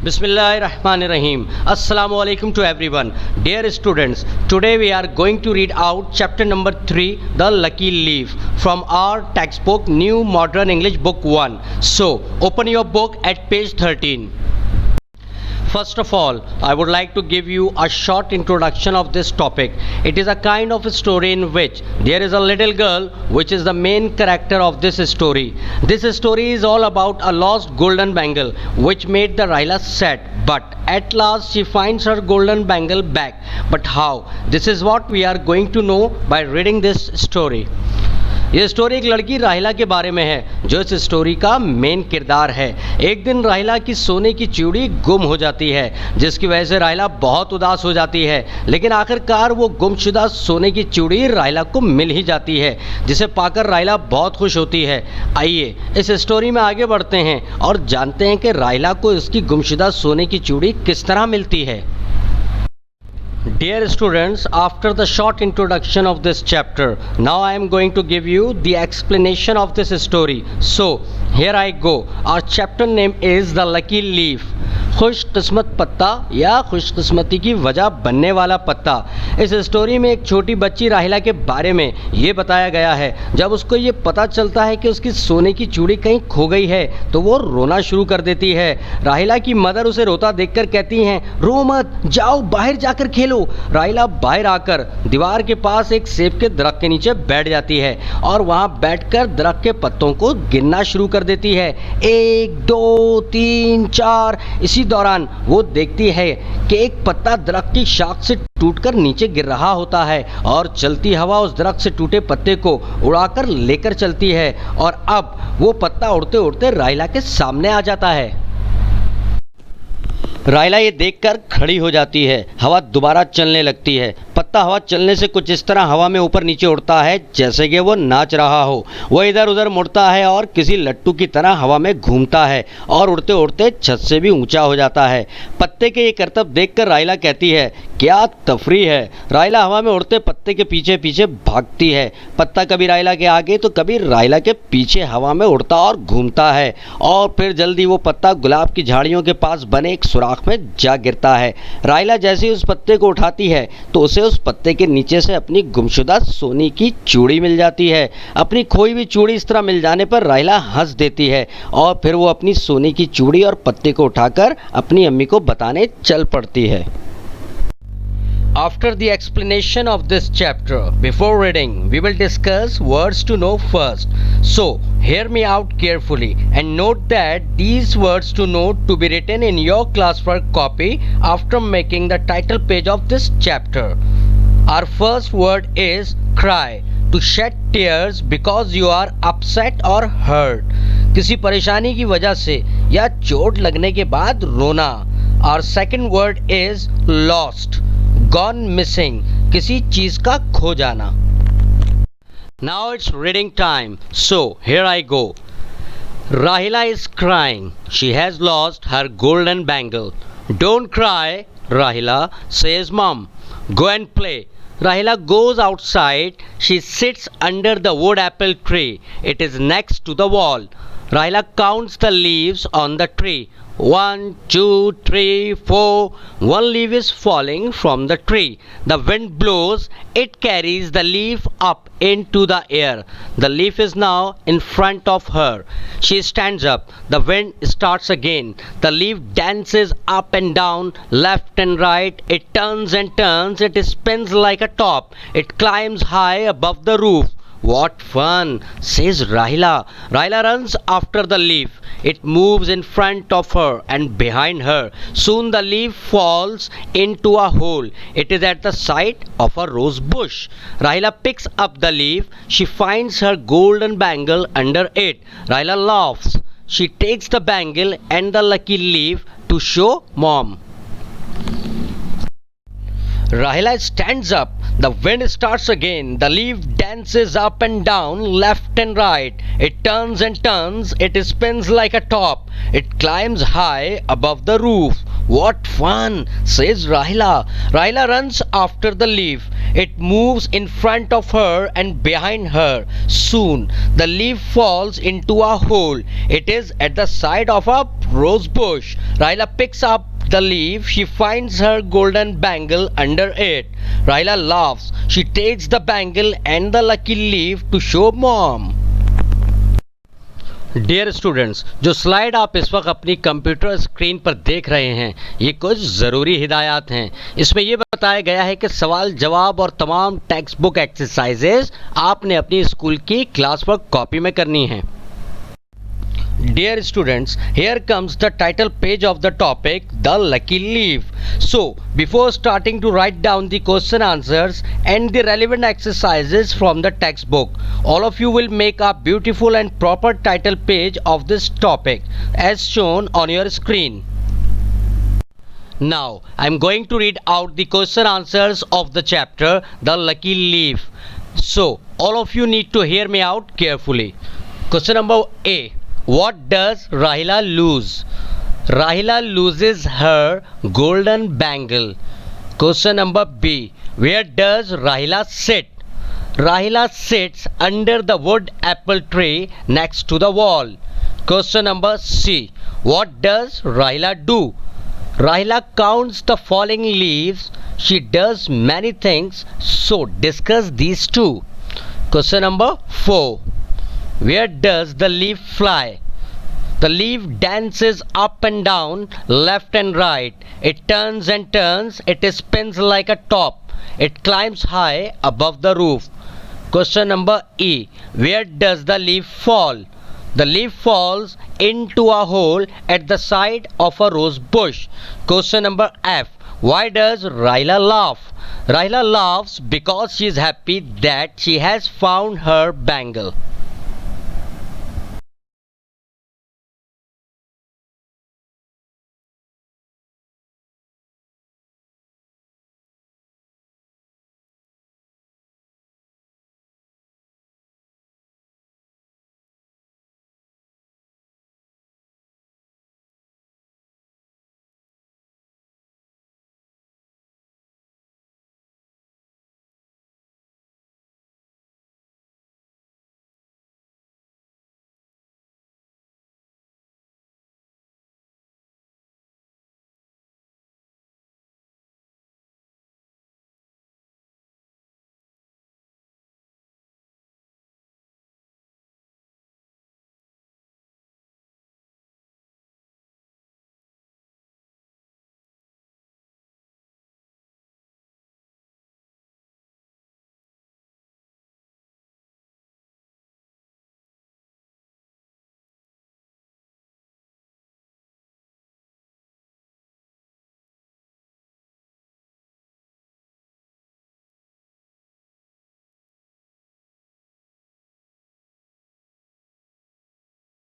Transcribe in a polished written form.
Bismillahirrahmanirrahim. Assalamu alaikum to everyone. Dear students, today we are going to read out chapter number 3, The Lucky Leaf, from our textbook New Modern English Book 1. So, open your book at page 13. First of all, I would like to give you a short introduction of this topic. It is a kind of a story in which there is a little girl which is the main character of this story. This story is all about a lost golden bangle which made the Raila sad, but at last she finds her golden bangle back. But how? This is what we are going to know by reading this story. ये story एक लड़की राहिला के बारे में है जो इस स्टोरी का मेन किरदार है। एक दिन राहिला की सोने की चूड़ी गुम हो जाती है जिसकी वजह से राहिला बहुत उदास हो जाती है, लेकिन आखिरकार वो गुमशुदा सोने की चूड़ी राहिला को मिल ही जाती है जिसे पाकर राहिला बहुत खुश होती है। आइए इस स्टोरी में आगे बढ़ते हैं और जानते हैं कि राहिला को इसकी गुमशुदा सोने की चूड़ी किस तरह मिलती है। Dear students, after the short introduction of this chapter, now I am going to give you the explanation of this story. So, here I go. Our chapter name is The Lucky Leaf. खुशकिस्मत पत्ता या खुशकिस्मती की वजह बनने वाला पत्ता। इस story में एक छोटी बच्ची राहिला के बारे में ये बताया गया है। जब उसको ये पता चलता है कि उसकी सोने की चूड़ी कहीं खो गई है तो वो रोना शुरू कर देती है। राहिला की मदर उसे रोता देखकर कहती हैं, रो मत, जाओ बाहर जाकर खेलो। राहिला बाहर आकर दीवार के पास एक सेब के दरख्त के नीचे बैठ जाती है और वहाँ बैठकर दरख्त के पत्तों को गिनना शुरू कर देती है। 1 2 3 4। इसी दौरान वो देखती है कि एक पत्ता दरख्त की शाख से टूटकर नीचे गिर रहा होता है और चलती हवा उस दरख्त से टूटे पत्ते को उड़ाकर लेकर चलती है और अब वो पत्ता उड़ते उड़ते राहिला के सामने आ जाता है। राहिला ये देखकर खड़ी हो जाती है। हवा दोबारा चलने लगती है। पत्ता हवा चलने से कुछ इस तरह हवा में ऊपर नीचे उड़ता है जैसे कि वो नाच रहा हो। वो इधर उधर मुड़ता है और किसी लट्टू की तरह हवा में घूमता है और उड़ते उड़ते छत से भी ऊंचा हो जाता है। पत्ते के ये करतब देखकर राहिला कहती है, क्या तफरी है। राहिला हवा में उड़ते पत्ते के पीछे पीछे भागती है। पत्ता कभी राहिला के आगे तो कभी राहिला के पीछे हवा में उड़ता और घूमता है और फिर जल्दी वो पत्ता गुलाब की झाड़ियों के पास बने एक सुराख में जा गिरता है। राहिला जैसे ही उस पत्ते को उठाती है तो उसे उस पत्ते के नीचे से अपनी गुमशुदा सोने की चूड़ी मिल जाती है। अपनी खोई हुई चूड़ी इस तरह मिल जाने पर राहिला हंस देती है और फिर वो अपनी सोने की चूड़ी और पत्ते को उठाकर अपनी अम्मी को बताने चल पड़ती है। After the explanation of this chapter, before reading, we will discuss words to know first. So, hear me out carefully and note that these words to know to be written in your classwork copy after making the title page of this chapter. Our first word is cry. To shed tears because you are upset or hurt. किसी परेशानी की वजह से या चोट लगने के बाद रोना। Our second word is lost. Gone missing, किसी चीज का खो जाना। Now it's reading time. So here I go. Rahila is crying. She has lost her golden bangle. Don't cry, Rahila, says mom. Go and play. Rahila goes outside. She sits under the wood apple tree. It is next to the wall. Rahila counts the leaves on the tree. 1 2 3 4. One leaf is falling from the tree. The wind blows. It carries the leaf up into the air. The leaf is now in front of her. She stands up. The wind starts again. The leaf dances up and down, left and right. It turns and turns. It spins like a top. It climbs high above the roof. What fun, says Rahila. Rahila runs after the leaf. It moves in front of her and behind her. Soon the leaf falls into a hole. It is at the side of a rose bush. Rahila picks up the leaf. She finds her golden bangle under it. Rahila laughs. She takes the bangle and the lucky leaf to show mom. Rahila stands up. The wind starts again. The leaf dances up and down, left and right. It turns and turns. It spins like a top. It climbs high above the roof. What fun, says Rahila. Rahila runs after the leaf. It moves in front of her and behind her. Soon, the leaf falls into a hole. It is at the side of a rose bush. Rahila picks up the leaf. She finds her golden bangle under it. Rahila laughs. She takes the bangle and the lucky leaf to show mom. Dear students, जो slide आप इस वक्त अपनी computer screen पर देख रहे हैं ये कुछ ज़रूरी हिदायत हैं। इसमें यह बताया गया है कि सवाल जवाब और तमाम टेक्स्ट बुक एक्सरसाइजेज आपने अपनी स्कूल की क्लास वर्क कॉपी में करनी है। Dear students, here comes the title page of the topic, The Lucky Leaf. So, before starting to write down the question answers and the relevant exercises from the textbook, all of you will make a beautiful and proper title page of this topic as shown on your screen. Now, I am going to read out the question answers of the chapter, The Lucky Leaf. So, all of you need to hear me out carefully. Question number A. What does Rahila lose? Rahila loses her golden bangle. Question number B. Where does Rahila sit? Rahila sits under the wood apple tree next to the wall. Question number C. What does Rahila do? Rahila counts the falling leaves. She does many things, so discuss these two. Question number 4. Where does the leaf fly? The leaf dances up and down, left and right. It turns and turns. It spins like a top. It climbs high above the roof. Question number E. Where does the leaf fall? The leaf falls into a hole at the side of a rose bush. Question number F. Why does Rahila laugh? Rahila laughs because she is happy that she has found her bangle.